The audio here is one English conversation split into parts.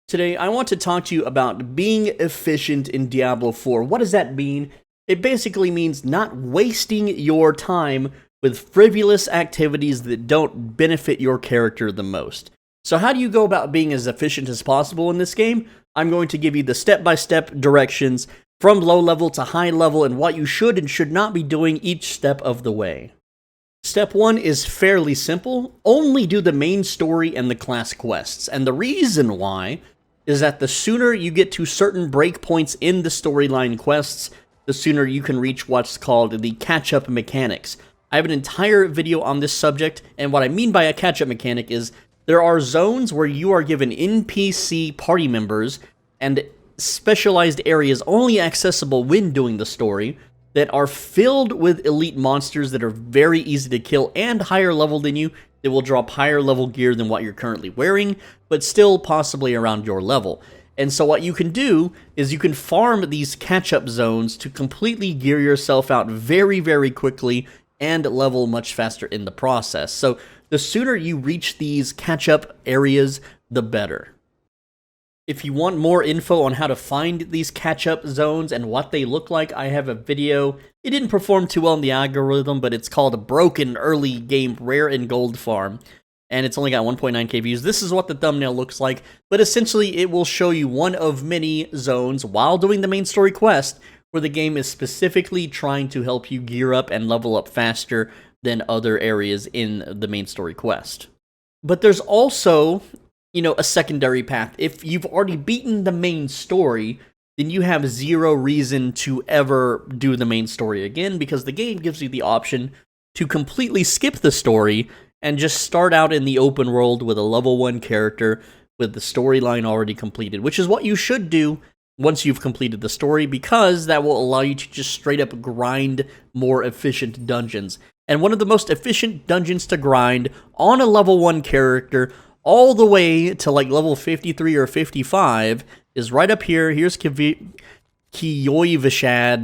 Today, I want to talk to you about being efficient in Diablo 4. What does that mean? It basically means not wasting your time with frivolous activities that don't benefit your character the most. So how do you go about being as efficient as possible in this game? I'm going to give you the step-by-step directions from low level to high level and what you should and should not be doing each step of the way. Step 1 is fairly simple. Only do the main story and the class quests. And the reason why is that the sooner you get to certain breakpoints in the storyline quests, the sooner you can reach what's called the catch-up mechanics. I have an entire video on this subject, and what I mean by a catch-up mechanic is there are zones where you are given NPC party members and specialized areas only accessible when doing the story that are filled with elite monsters that are very easy to kill and higher level than you. They will drop higher level gear than what you're currently wearing, but still possibly around your level. And so what you can do is you can farm these catch-up zones to completely gear yourself out very, very quickly and level much faster in the process. So the sooner you reach these catch-up areas, the better. If you want more info on how to find these catch-up zones and what they look like, I have a video. It didn't perform too well in the algorithm, but it's called a Broken Early Game Rare and Gold Farm, and it's only got 1.9k views. This is what the thumbnail looks like, but essentially it will show you one of many zones while doing the main story quest where the game is specifically trying to help you gear up and level up faster than other areas in the main story quest. But there's also, a secondary path. If you've already beaten the main story, then you have zero reason to ever do the main story again, because the game gives you the option to completely skip the story and just start out in the open world with a level 1 character with the storyline already completed, which is what you should do once you've completed the story, because that will allow you to just straight up grind more efficient dungeons. And one of the most efficient dungeons to grind on a level 1 character all the way to like level 53 or 55 is right up here. Here's Kiyoivashad.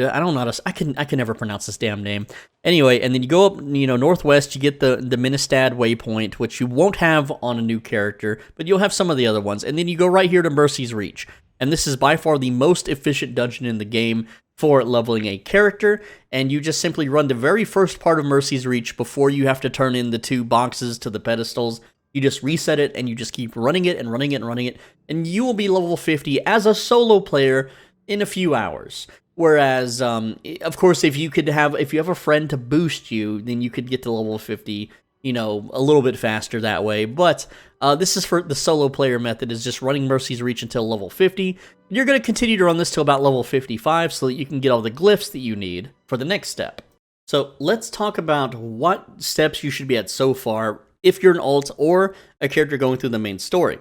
I don't know how to, I can never pronounce this damn name. Anyway, and then you go up, northwest, you get the Ministad waypoint, which you won't have on a new character, but you'll have some of the other ones. And then you go right here to Mercy's Reach. And this is by far the most efficient dungeon in the game for leveling a character, and you just simply run the very first part of Mercy's Reach before you have to turn in the 2 boxes to the pedestals. You just reset it, and you just keep running it and running it and running it, and you will be level 50 as a solo player in a few hours. Whereas, of course, if you have a friend to boost you, then you could get to level 50, a little bit faster that way. But this is for the solo player method, is just running Mercy's Reach until level 50. You're going to continue to run this till about level 55 so that you can get all the glyphs that you need for the next step. So let's talk about what steps you should be at so far if you're an alt or a character going through the main story.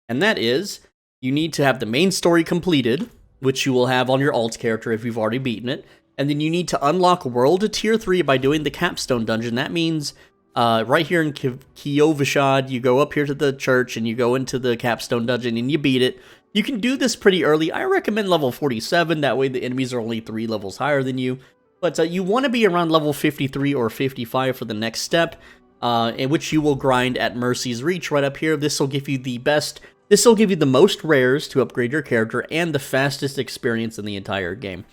And that is, you need to have the main story completed, which you will have on your alt character if you've already beaten it. And then you need to unlock World Tier 3 by doing the Capstone Dungeon. That means right here in Kiyoivashad, you go up here to the church and you go into the Capstone Dungeon and you beat it. You can do this pretty early. I recommend level 47, that way the enemies are only 3 levels higher than you. But you want to be around level 53 or 55 for the next step, in which you will grind at Mercy's Reach right up here. This will give you the most rares to upgrade your character and the fastest experience in the entire game.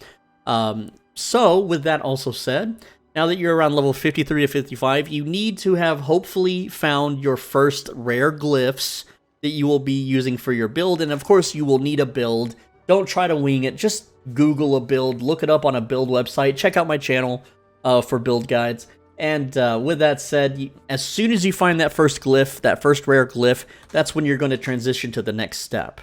So, with that also said, now that you're around level 53 to 55, you need to have hopefully found your first rare glyphs that you will be using for your build, and of course you will need a build. Don't try to wing it, just Google a build, look it up on a build website, check out my channel for build guides. And with that said, as soon as you find that first glyph, that first rare glyph, that's when you're going to transition to the next step.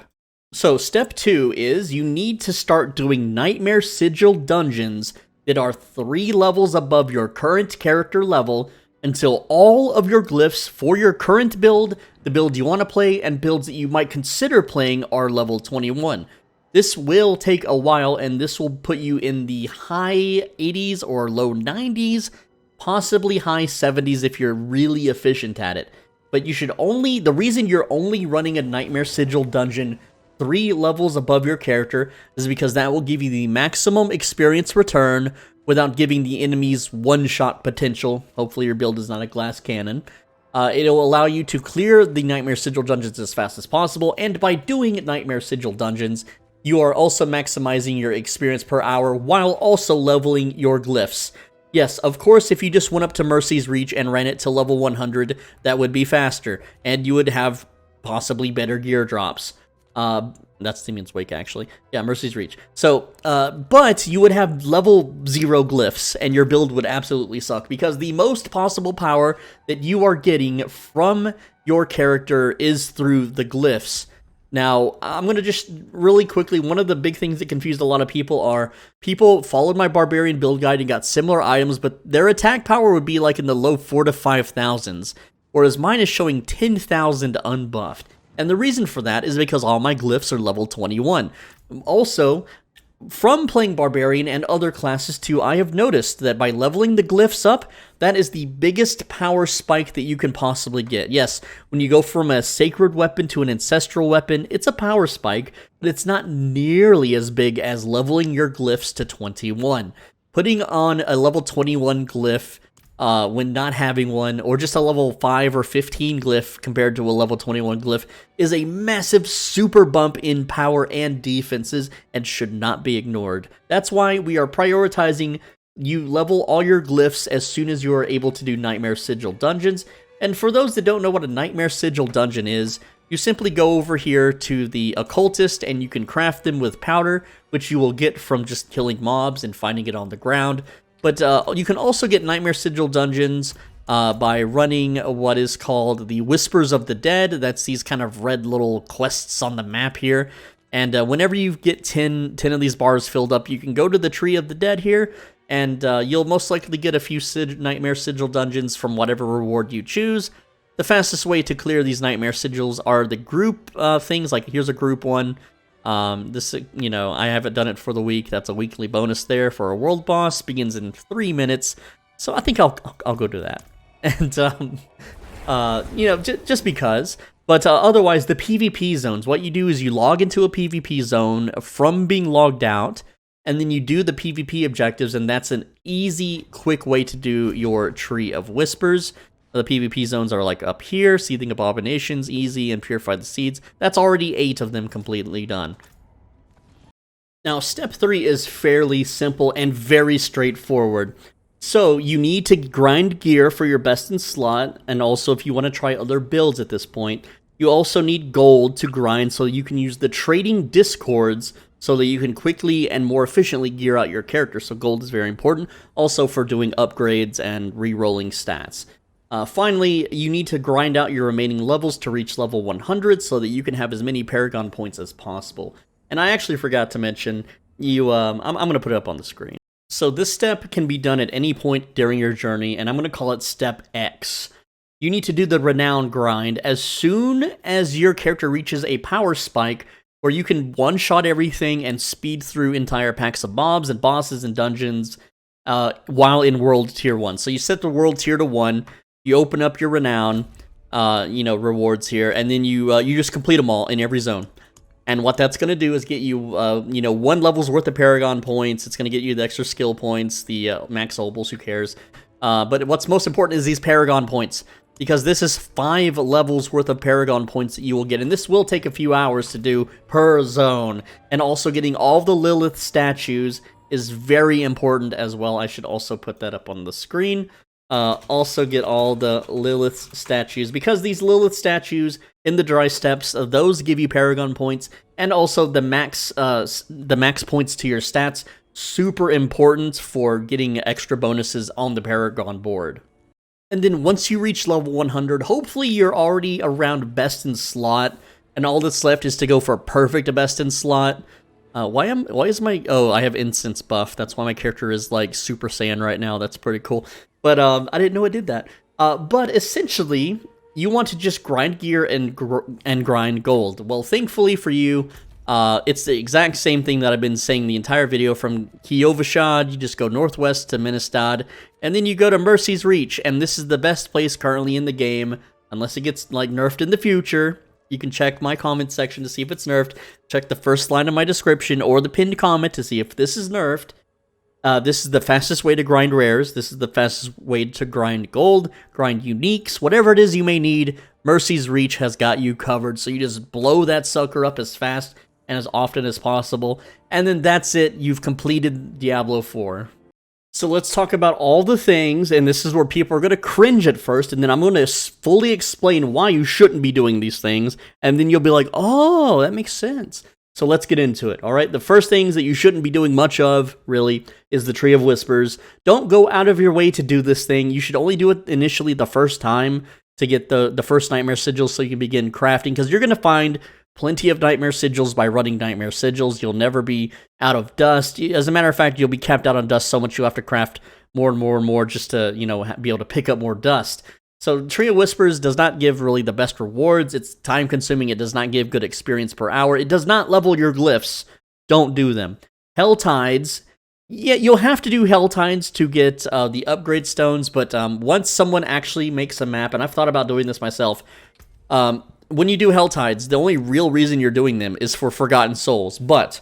So step 2 is you need to start doing Nightmare Sigil dungeons that are 3 levels above your current character level until all of your glyphs for your current build, the build you want to play, and builds that you might consider playing are level 21. This will take a while, and this will put you in the high 80s or low 90s, possibly high 70s if you're really efficient at it. But the reason you're only running a Nightmare Sigil dungeon 3 levels above your character is because that will give you the maximum experience return without giving the enemies one-shot potential. Hopefully your build is not a glass cannon. It'll allow you to clear the Nightmare Sigil dungeons as fast as possible, and by doing Nightmare Sigil dungeons, you are also maximizing your experience per hour while also leveling your glyphs. Yes, of course, if you just went up to Mercy's Reach and ran it to level 100, that would be faster, and you would have possibly better gear drops. That's Demon's Wake, actually. Yeah, Mercy's Reach. So, but you would have level 0 glyphs, and your build would absolutely suck, because the most possible power that you are getting from your character is through the glyphs. Now, I'm going to just really quickly, one of the big things that confused a lot of people are, people followed my Barbarian build guide and got similar items, but their attack power would be like in the low 4,000 to 5,000s, whereas mine is showing 10,000 unbuffed. And the reason for that is because all my glyphs are level 21. Also, from playing Barbarian and other classes too, I have noticed that by leveling the glyphs up, that is the biggest power spike that you can possibly get. Yes, when you go from a sacred weapon to an ancestral weapon, it's a power spike, but it's not nearly as big as leveling your glyphs to 21. Putting on a level 21 glyph when not having one, or just a level 5 or 15 glyph compared to a level 21 glyph, is a massive super bump in power and defenses and should not be ignored. That's why we are prioritizing you level all your glyphs as soon as you are able to do Nightmare Sigil dungeons. And for those that don't know what a Nightmare Sigil dungeon is, you simply go over here to the Occultist and you can craft them with powder, which you will get from just killing mobs and finding it on the ground. But you can also get Nightmare Sigil dungeons by running what is called the Whispers of the Dead. That's these kind of red little quests on the map here. And whenever you get 10 of these bars filled up, you can go to the Tree of the Dead here, and you'll most likely get a few Nightmare Sigil dungeons from whatever reward you choose. The fastest way to clear these Nightmare Sigils are the group things, like here's a group one. This, you know, I haven't done it for the week. That's a weekly bonus there for a world boss. Begins in 3 minutes. So I think I'll go do that. And, you know, just because. But otherwise, the PvP zones, what you do is you log into a PvP zone from being logged out, and then you do the PvP objectives, and that's an easy, quick way to do your Tree of Whispers. The PvP zones are like up here, Seething Abominations, easy, and Purify the Seeds. That's already 8 of them completely done. Now, step 3 is fairly simple and very straightforward. So, you need to grind gear for your best in slot, and also if you want to try other builds at this point, you also need gold to grind so you can use the trading discords so that you can quickly and more efficiently gear out your character. So gold is very important, also for doing upgrades and re-rolling stats. Finally, you need to grind out your remaining levels to reach level 100 so that you can have as many Paragon points as possible. And I actually forgot to mention, I'm going to put it up on the screen. So this step can be done at any point during your journey, and I'm going to call it Step X. You need to do the Renown grind as soon as your character reaches a power spike where you can one-shot everything and speed through entire packs of mobs and bosses and dungeons while in World Tier 1. So you set the World Tier to 1, you open up your Renown, rewards here, and then you just complete them all in every zone. And what that's going to do is get you, 1 level's worth of Paragon points. It's going to get you the extra skill points, the max obols, who cares. But what's most important is these Paragon points, because this is 5 levels worth of Paragon points that you will get. And this will take a few hours to do per zone. And also getting all the Lilith statues is very important as well. I should also put that up on the screen. Also get all the Lilith statues, because these Lilith statues in the dry steppes, those give you Paragon points, and also the max points to your stats. Super important for getting extra bonuses on the Paragon board. And then once you reach level 100, hopefully you're already around best in slot, and all that's left is to go for perfect best in slot. Why is my... Oh, I have incense buff. That's why my character is like Super Saiyan right now. That's pretty cool. But I didn't know I did that. But essentially, you want to just grind gear and grind gold. Well, thankfully for you, it's the exact same thing that I've been saying the entire video. From Kiovashad, you just go northwest to Ministad, and then you go to Mercy's Reach, and this is the best place currently in the game, unless it gets like nerfed in the future. You can check my comment section to see if it's nerfed. Check the first line of my description or the pinned comment to see if this is nerfed. This is the fastest way to grind rares. This is the fastest way to grind gold, grind uniques, whatever it is you may need. Mercy's Reach has got you covered, so you just blow that sucker up as fast and as often as possible. And then that's it. You've completed Diablo 4. So let's talk about all the things, and this is where people are going to cringe at first, and then I'm going to fully explain why you shouldn't be doing these things, and then you'll be like, oh, that makes sense. So let's get into it, all right? The first things that you shouldn't be doing much of, really, is the Tree of Whispers. Don't go out of your way to do this thing. You should only do it initially the first time to get the first Nightmare Sigils so you can begin crafting, because you're going to find plenty of Nightmare Sigils by running Nightmare Sigils. You'll never be out of dust. As a matter of fact, you'll be capped out on dust so much you'll have to craft more and more and more just to, be able to pick up more dust. So Tree of Whispers does not give really the best rewards. It's time consuming. It does not give good experience per hour. It does not level your glyphs. Don't do them. Hell Tides. Yeah, you'll have to do Hell Tides to get the upgrade stones, but once someone actually makes a map, and I've thought about doing this myself, when you do Hell Tides, the only real reason you're doing them is for Forgotten Souls. But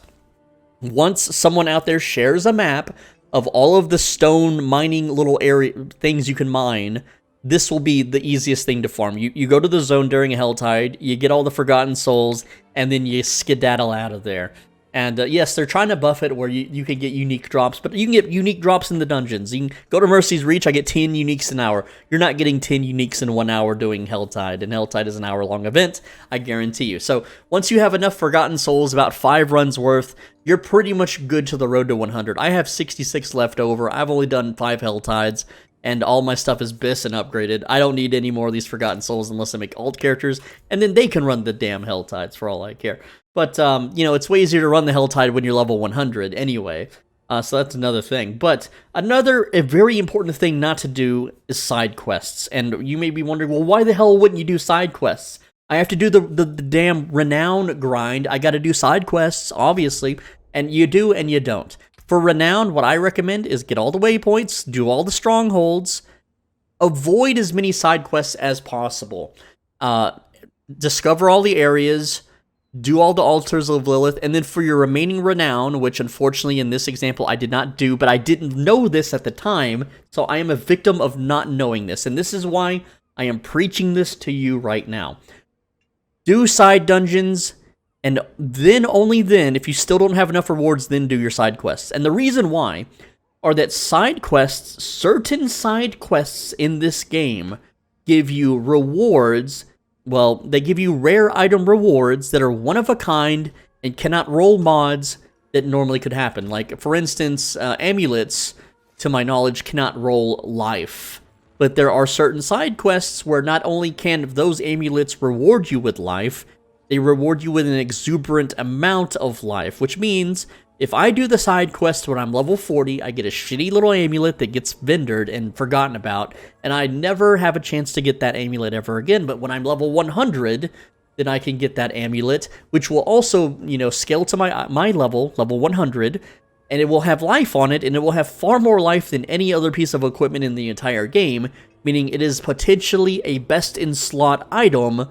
once someone out there shares a map of all of the stone mining little area things you can mine, this will be the easiest thing to farm. You go to the zone during a Hell Tide, you get all the Forgotten Souls, and then you skedaddle out of there. And yes, they're trying to buff it where you can get unique drops, but you can get unique drops in the dungeons. You can go to Mercy's Reach, I get 10 uniques an hour. You're not getting 10 uniques in 1 hour doing Helltide, and Helltide is an hour-long event, I guarantee you. So once you have enough Forgotten Souls, about 5 runs worth, you're pretty much good to the road to 100. I have 66 left over. I've only done 5 Helltides, and all my stuff is BIS and upgraded. I don't need any more of these Forgotten Souls unless I make alt characters, and then they can run the damn Helltides for all I care. But, it's way easier to run the Helltide when you're level 100 anyway, so that's another thing. But a very important thing not to do is side quests, and you may be wondering, well, why the hell wouldn't you do side quests? I have to do the damn Renown grind. I gotta do side quests, obviously, and you do and you don't. For Renown, what I recommend is get all the waypoints, do all the strongholds, avoid as many side quests as possible, discover all the areas, do all the altars of Lilith, and then for your remaining Renown, which unfortunately in this example I did not do, but I didn't know this at the time, so I am a victim of not knowing this, and this is why I am preaching this to you right now. Do side dungeons, and then, only then, if you still don't have enough rewards, then do your side quests. And the reason why are that certain side quests in this game give you rewards. Well, they give you rare item rewards that are one of a kind and cannot roll mods that normally could happen. Like, for instance, amulets, to my knowledge, cannot roll life. But there are certain side quests where not only can those amulets reward you with life, they reward you with an exuberant amount of life, which means if I do the side quest when I'm level 40, I get a shitty little amulet that gets vendored and forgotten about, and I never have a chance to get that amulet ever again. But when I'm level 100, then I can get that amulet, which will also, scale to my level 100, and it will have life on it, and it will have far more life than any other piece of equipment in the entire game, meaning it is potentially a best-in-slot item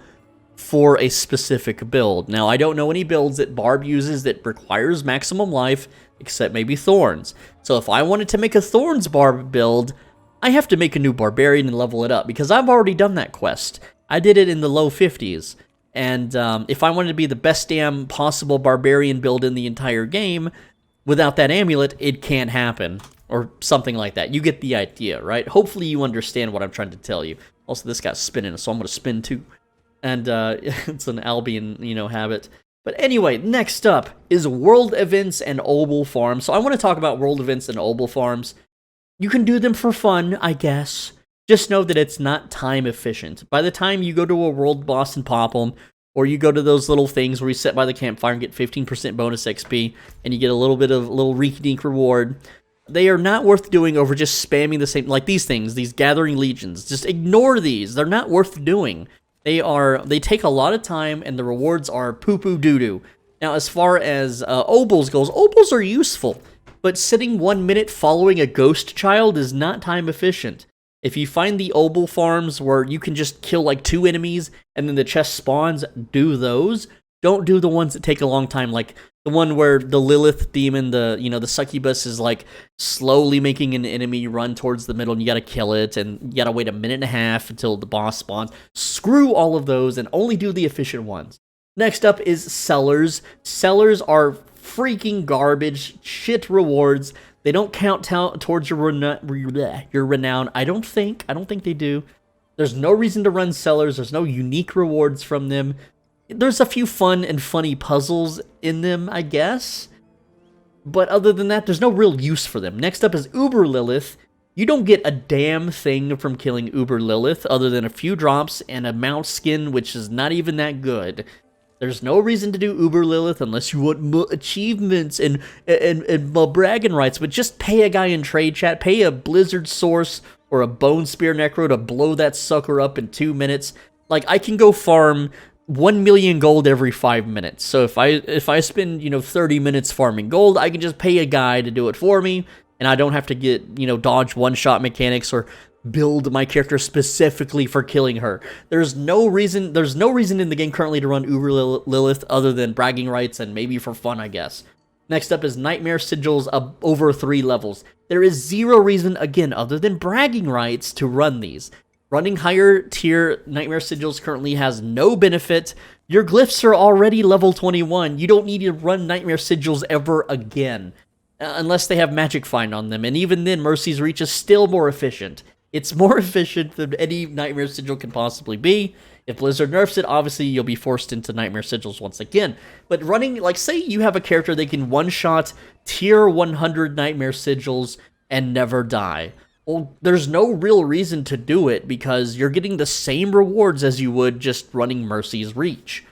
for a specific build. Now, I don't know any builds that Barb uses that requires maximum life, except maybe Thorns. So if I wanted to make a Thorns Barb build, I have to make a new Barbarian and level it up, because I've already done that quest. I did it in the low 50s, and if I wanted to be the best damn possible Barbarian build in the entire game, without that amulet, it can't happen, or something like that. You get the idea, right? Hopefully you understand what I'm trying to tell you. Also, this guy's spinning, so I'm going to spin too. And it's an Albion, habit. But anyway, next up is world events and obol farms. So I want to talk about world events and obol farms. You can do them for fun, I guess. Just know that it's not time efficient. By the time you go to a world boss and pop them, or you go to those little things where you sit by the campfire and get 15% bonus XP, and you get a little bit of little rinky-dink reward, they are not worth doing over just spamming the same, like these things, these gathering legions. Just ignore these. They're not worth doing. They take a lot of time, and the rewards are poo-poo doo-doo. Now, as far as obols goes, obols are useful, but sitting 1 minute following a ghost child is not time efficient. If you find the obol farms where you can just kill like 2 enemies, and then the chest spawns, do those. Don't do the ones that take a long time, like the one where the Lilith demon, the succubus, is like slowly making an enemy run towards the middle and you gotta kill it, and you gotta wait a minute and a half until the boss spawns. Screw all of those and only do the efficient ones. Next up is sellers. Sellers are freaking garbage, shit rewards. They don't count towards your renown. I don't think they do. There's no reason to run sellers. There's no unique rewards from them. There's a few fun and funny puzzles in them, I guess. But other than that, there's no real use for them. Next up is Uber Lilith. You don't get a damn thing from killing Uber Lilith other than a few drops and a mount skin, which is not even that good. There's no reason to do Uber Lilith unless you want achievements and bragging rights, but just pay a guy in trade chat, pay a Blizzard Source or a Bone Spear Necro to blow that sucker up in 2 minutes. Like, I can go farm 1 million gold every 5 minutes. So if I spend, 30 minutes farming gold, I can just pay a guy to do it for me, and I don't have to get, dodge one-shot mechanics or build my character specifically for killing her. There's no reason in the game currently to run Uber Lilith other than bragging rights and maybe for fun, I guess. Next up is Nightmare Sigils over 3 levels. There is zero reason, again, other than bragging rights to run these. Running higher tier Nightmare Sigils currently has no benefit. Your glyphs are already level 21. You don't need to run Nightmare Sigils ever again. Unless they have Magic Find on them. And even then, Mercy's Reach is still more efficient. It's more efficient than any Nightmare Sigil can possibly be. If Blizzard nerfs it, obviously you'll be forced into Nightmare Sigils once again. But running, like, say you have a character that can one-shot tier 100 Nightmare Sigils and never die. Well, there's no real reason to do it because you're getting the same rewards as you would just running Mercy's Reach.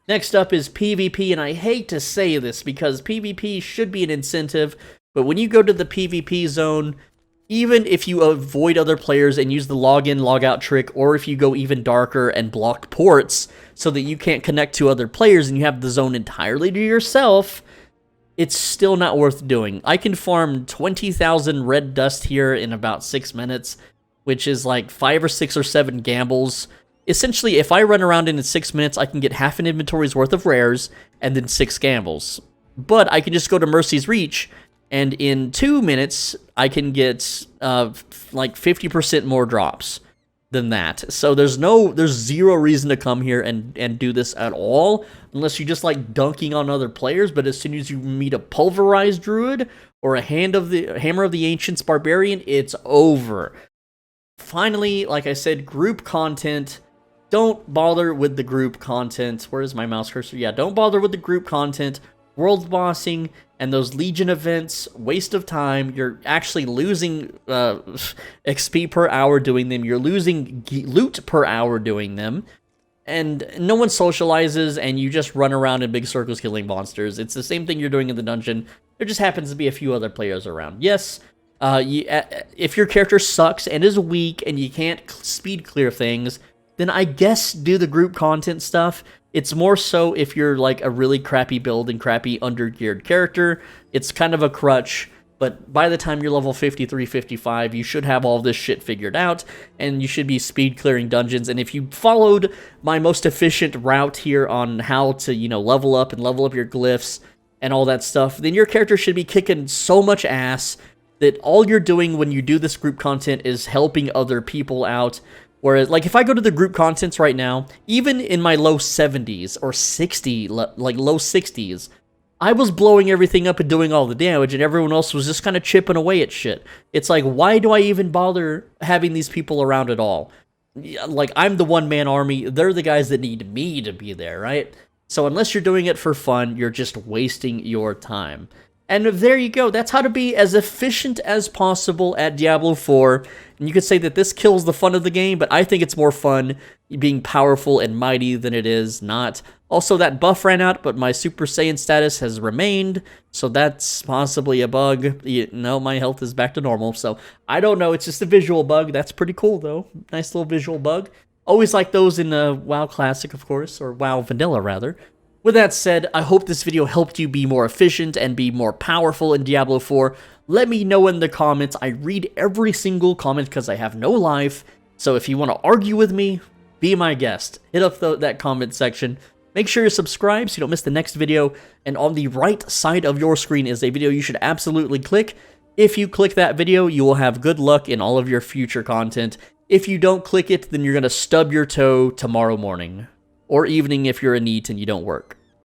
Next up is PvP, and I hate to say this because PvP should be an incentive, but when you go to the PvP zone, even if you avoid other players and use the login, logout trick, or if you go even darker and block ports so that you can't connect to other players and you have the zone entirely to yourself, it's still not worth doing. I can farm 20,000 red dust here in about 6 minutes, which is like 5 or 6 or 7 gambles. Essentially, if I run around in 6 minutes, I can get half an inventory's worth of rares and then 6 gambles. But I can just go to Mercy's Reach, and in 2 minutes, I can get like 50% more drops than that. So there's zero reason to come here and do this at all, unless you just like dunking on other players. But as soon as you meet a pulverized druid or a Hammer of the Ancients barbarian, it's over. Finally, like I said, group content. Don't bother with the group content. Where is my mouse cursor? Yeah, don't bother with the group content. World bossing and those Legion events, waste of time. You're actually losing XP per hour doing them. You're losing loot per hour doing them. And no one socializes, and you just run around in big circles killing monsters. It's the same thing you're doing in the dungeon. There just happens to be a few other players around. Yes, if your character sucks and is weak and you can't speed clear things, then I guess do the group content stuff. It's more so if you're like a really crappy build and crappy under-geared character. It's kind of a crutch, but by the time you're level 53, 55, you should have all this shit figured out, and you should be speed clearing dungeons. And if you followed my most efficient route here on how to, level up your glyphs and all that stuff, then your character should be kicking so much ass that all you're doing when you do this group content is helping other people out. Whereas, like, if I go to the group contents right now, even in my low 70s or 60, like low 60s, I was blowing everything up and doing all the damage, and everyone else was just kind of chipping away at shit. It's like, why do I even bother having these people around at all? Like, I'm the one-man army. They're the guys that need me to be there, right? So unless you're doing it for fun, you're just wasting your time. And there you go. That's how to be as efficient as possible at Diablo 4. And you could say that this kills the fun of the game, but I think it's more fun being powerful and mighty than it is not. Also, that buff ran out, but my Super Saiyan status has remained, so that's possibly a bug. No, my health is back to normal, so I don't know. It's just a visual bug. That's pretty cool, though. Nice little visual bug. Always like those in WoW Classic, of course, or WoW Vanilla, rather. With that said, I hope this video helped you be more efficient and be more powerful in Diablo 4. Let me know in the comments. I read every single comment because I have no life. So if you want to argue with me, be my guest. Hit up that comment section. Make sure you're subscribed so you don't miss the next video, and on the right side of your screen is a video you should absolutely click. If you click that video, you will have good luck in all of your future content. If you don't click it, then you're going to stub your toe tomorrow morning. Or evening if you're a NEET and you don't work.